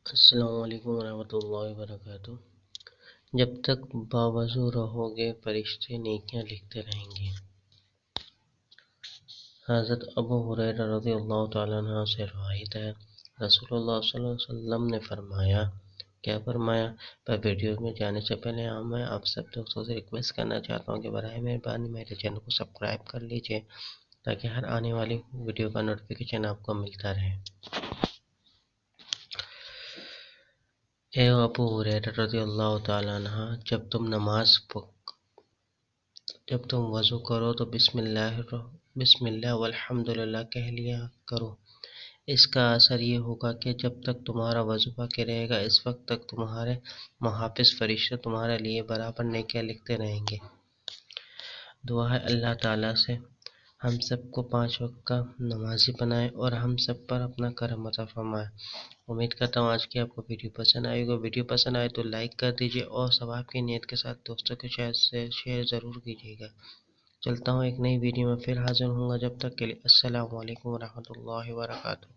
السلام علیکم ورحمۃ اللہ وبرکاتہ۔ جب تک باوضو رہو گے فرشتے نیکیاں لکھتے رہیں گے۔ حضرت ابو ہریرہ رضی اللہ تعالیٰ عنہ سے روایت ہے، رسول اللہ صلی اللہ علیہ وسلم نے فرمایا، کیا فرمایا؟ پر ویڈیو میں جانے سے پہلے میں آپ سب دوستوں سے ریکویسٹ کرنا چاہتا ہوں کہ برائے مہربانی میرے چینل کو سبسکرائب کر لیجئے تاکہ ہر آنے والی ویڈیو کا نوٹیفیکیشن آپ کو ملتا رہے۔ اے ابو ہریرہ رضی اللہ تعالیٰ عنہ، جب تم وضو کرو تو بسم اللہ والحمدللہ کہہ لیا کرو۔ اس کا اثر یہ ہوگا کہ جب تک تمہارا وضو باقی رہے گا اس وقت تک تمہارے محافظ فرشتے تمہارے لیے برابر نیکیاں لکھتے رہیں گے۔ دعا ہے اللہ تعالیٰ سے ہم سب کو 5 وقت کا نمازی بنائے اور ہم سب پر اپنا کرم عطا فرمائے۔ امید کرتا ہوں آج کی آپ کو ویڈیو پسند آئے گی۔ ویڈیو پسند آئے تو لائک کر دیجئے اور ثواب کی نیت کے ساتھ دوستوں کے شیئر ضرور کیجئے گا۔ چلتا ہوں ایک نئی ویڈیو میں پھر حاضر ہوں گا، جب تک کے لیے السلام علیکم ورحمۃ اللہ وبرکاتہ۔